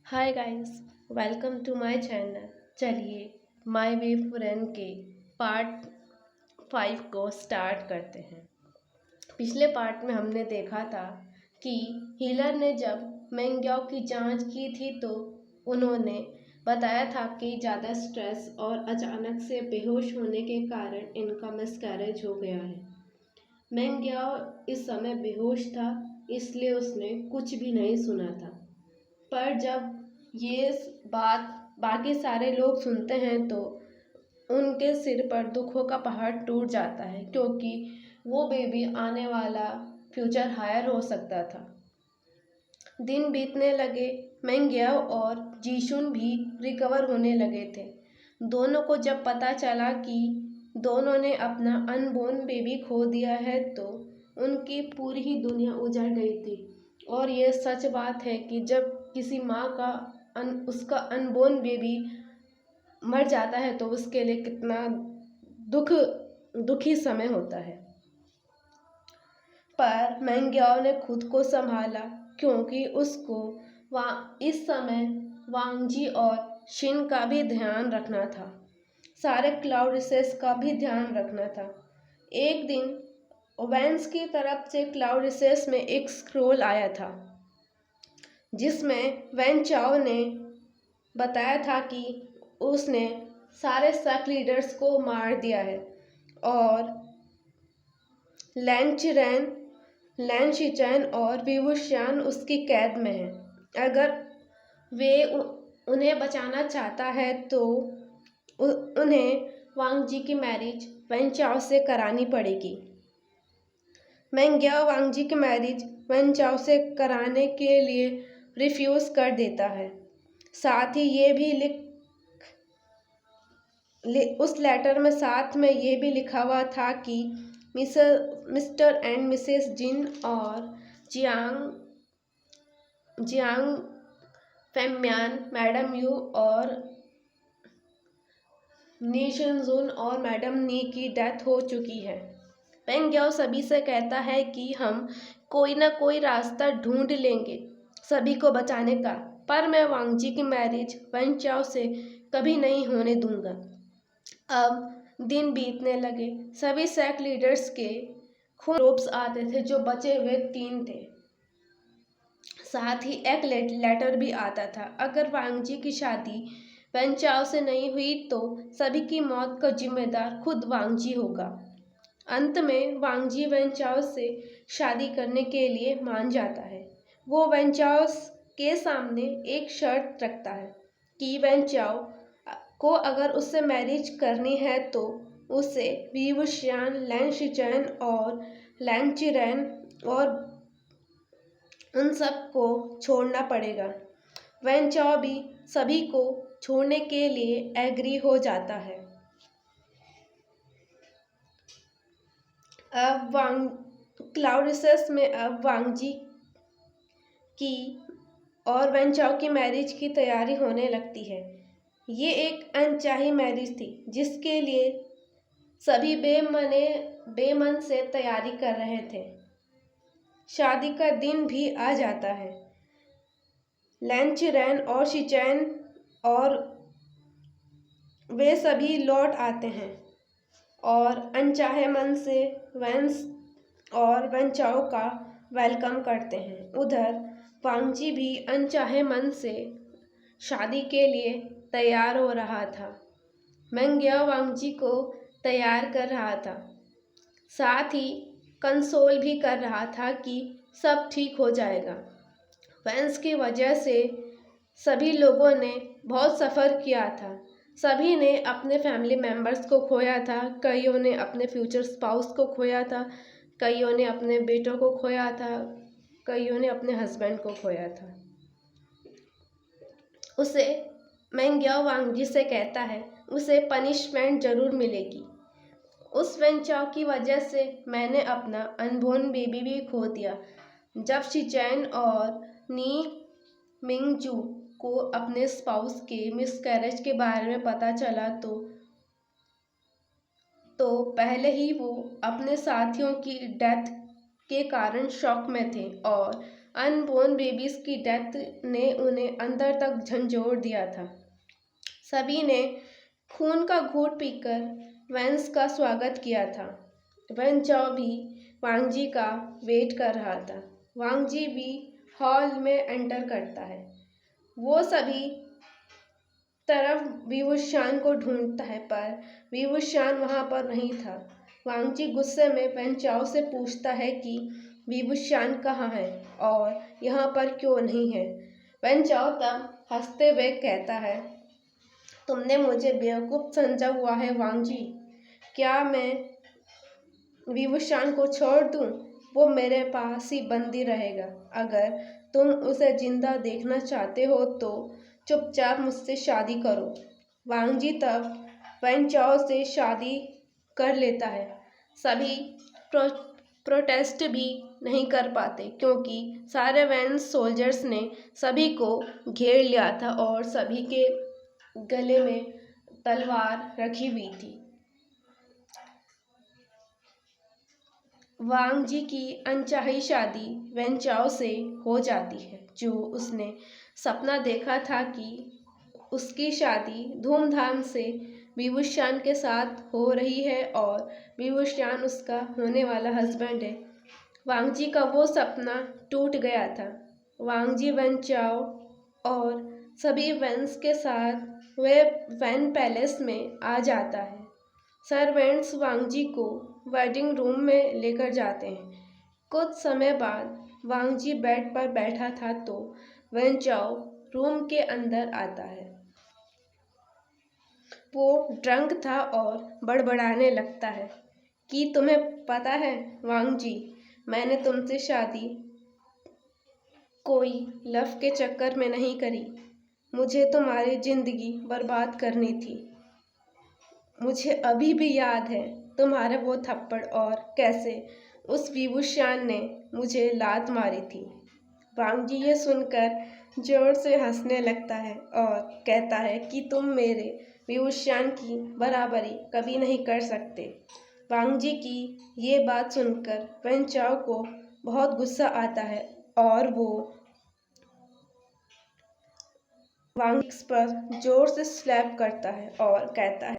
Hi guys, welcome to my channel. चलिए my way friend के part 5 को start करते हैं। पिछले पार्ट में हमने देखा था कि हीलर ने जब मेंग्याओ की जांच की थी तो उन्होंने बताया था कि ज़्यादा स्ट्रेस और अचानक से बेहोश होने के कारण इनका मिसकैरेज हो गया है। मेंग्याओ इस समय बेहोश था, इसलिए उसने कुछ भी नहीं सुना था। पर जब ये बात बाकी सारे लोग सुनते हैं तो उनके सिर पर दुखों का पहाड़ टूट जाता है, क्योंकि वो बेबी आने वाला फ्यूचर हायर हो सकता था। दिन बीतने लगे, मेंग्याओ और जीशुन भी रिकवर होने लगे थे। दोनों को जब पता चला कि दोनों ने अपना अनबोर्न बेबी खो दिया है तो उनकी पूरी ही दुनिया उजड़ गई थी। और ये सच बात है कि जब किसी माँ का उसका अनबोर्न बेबी मर जाता है तो उसके लिए कितना दुख दुखी समय होता है। पर मेंग्याओ ने खुद को संभाला, क्योंकि उसको इस समय वांगजी और शिन का भी ध्यान रखना था। सारे क्लाउड रिसेस का भी ध्यान रखना था। एक दिन वेंस की तरफ से क्लाउड रिसेस में एक स्क्रोल आया था, जिसमें वेन चाओ ने बताया था कि उसने सारे सक लीडर्स को मार दिया है और लैन चिरैन, लैन शिचैन और विवुशियान उसकी कैद में हैं। अगर वे उन्हें बचाना चाहता है तो उन्हें वांगजी की मैरिज वेन चाओ से करानी पड़ेगी। मेंग्याओ वांगजी की मैरिज वेन चाओ से कराने के लिए रिफ्यूज़ कर देता है। साथ ही ये भी उस लेटर में साथ में ये भी लिखा हुआ था कि मिस्टर एंड मिसेस जिन और जियांग जियांग फेम्यान, मैडम यू और नी शिनजुन और मैडम नी की डेथ हो चुकी है। मेंग्याओ सभी से कहता है कि हम कोई ना कोई रास्ता ढूंढ लेंगे सभी को बचाने का, पर मैं वांगजी की मैरिज वेन चाओ से कभी नहीं होने दूंगा। अब दिन बीतने लगे। सभी सेक्ट लीडर्स के खून रोप्स आते थे, जो बचे हुए 3 थे। साथ ही एक लेटर भी आता था, अगर वांगजी की शादी वेन चाओ से नहीं हुई तो सभी की मौत का जिम्मेदार खुद वांगजी होगा। अंत में वांगजी वेन चाओ से शादी करने के लिए मान जाता है। वो वेन चाओ के सामने एक शर्त रखता है कि वेन चाओ को अगर उससे मैरिज करनी है तो उसे विवुशियान, लैन शिचैन और लैन चिरैन और उन सब को छोड़ना पड़ेगा। वेन चाओ भी सभी को छोड़ने के लिए एग्री हो जाता है। अब क्लाउड रिसेस में अब वांगजी की और वेन चाओ की मैरिज की तैयारी होने लगती है। ये एक अनचाही मैरिज थी, जिसके लिए सभी बेमन से तैयारी कर रहे थे। शादी का दिन भी आ जाता है। लैन चिरैन और शिचैन और वे सभी लौट आते हैं और अनचाहे मन से वेंस और वेन चाओ का वेलकम करते हैं। उधर वांगजी भी अनचाहे मन से शादी के लिए तैयार हो रहा था। मेंग्याओ वांगजी को तैयार कर रहा था, साथ ही कंसोल भी कर रहा था कि सब ठीक हो जाएगा। वेंस की वजह से सभी लोगों ने बहुत सफ़र किया था। सभी ने अपने फैमिली मेम्बर्स को खोया था, कईयों ने अपने फ्यूचर स्पाउस को खोया था, कईयों ने अपने बेटों को खोया था, कईयों ने अपने हस्बैंड को खोया था। उसे मेंग्याओ वांगजी से कहता है उसे पनिशमेंट ज़रूर मिलेगी। उस वेन चाओ की वजह से मैंने अपना अनबोर्न बेबी भी खो दिया। जब शिचैन और नी मिंगजू को अपने स्पाउस के मिसकैरेज के बारे में पता चला तो पहले ही वो अपने साथियों की डेथ के कारण शॉक में थे और अनबोर्न बेबीज की डेथ ने उन्हें अंदर तक झंझोड़ दिया था। सभी ने खून का घूंट पीकर वेंस का स्वागत किया था। वेन चाओ भी वांग जी का वेट कर रहा था। वांग जी भी हॉल में एंटर करता है। वो सभी तरफ विवुशान को ढूंढता है, पर विवुशान वहाँ पर नहीं था। वांग जी गुस्से में वेन चाओ से पूछता है कि विवुशान कहाँ है और यहाँ पर क्यों नहीं है। वेन चाओ तब हंसते हुए कहता है, तुमने मुझे बेवकूफ़ समझा हुआ है वांग जी। क्या मैं विवुशान को छोड़ दूँ? वो मेरे पास ही बंदी रहेगा। अगर तुम उसे जिंदा देखना चाहते हो तो चुपचाप मुझसे शादी करो। वांग जी तब वेन चाओ से शादी कर लेता है। सभी प्रोटेस्ट भी नहीं कर पाते क्योंकि सारे वैन सोल्जर्स ने सभी को घेर लिया था और सभी के गले में तलवार रखी हुई थी। वांग जी की अनचाही शादी वेन चाओ से हो जाती है, जो उसने सपना देखा था कि उसकी शादी धूमधाम से विवुशान के साथ हो रही है और विवुशान उसका होने वाला हस्बैंड है। वांग जी का वो सपना टूट गया था। वांग जी वेन चाओ और सभी वेंस के साथ वे वैन पैलेस में आ जाता है। सर्वेंट्स वांग जी को वेडिंग रूम में लेकर जाते हैं। कुछ समय बाद वांग जी बेड पर बैठा था तो वेन चाओ रूम के अंदर आता है। वो ड्रंक था और बड़बड़ाने लगता है कि तुम्हें पता है वांग जी, मैंने तुमसे शादी कोई लव के चक्कर में नहीं करी। मुझे तुम्हारी जिंदगी बर्बाद करनी थी। मुझे अभी भी याद है तुम्हारे वो थप्पड़ और कैसे उस विवुशान ने मुझे लात मारी थी। वांग जी ये सुनकर जोर से हंसने लगता है और कहता है कि तुम मेरे विवुशान की बराबरी कभी नहीं कर सकते। वांग जी की ये बात सुनकर वेन चाओ को बहुत गुस्सा आता है और वो वांग पर जोर से स्लैप करता है और कहता है,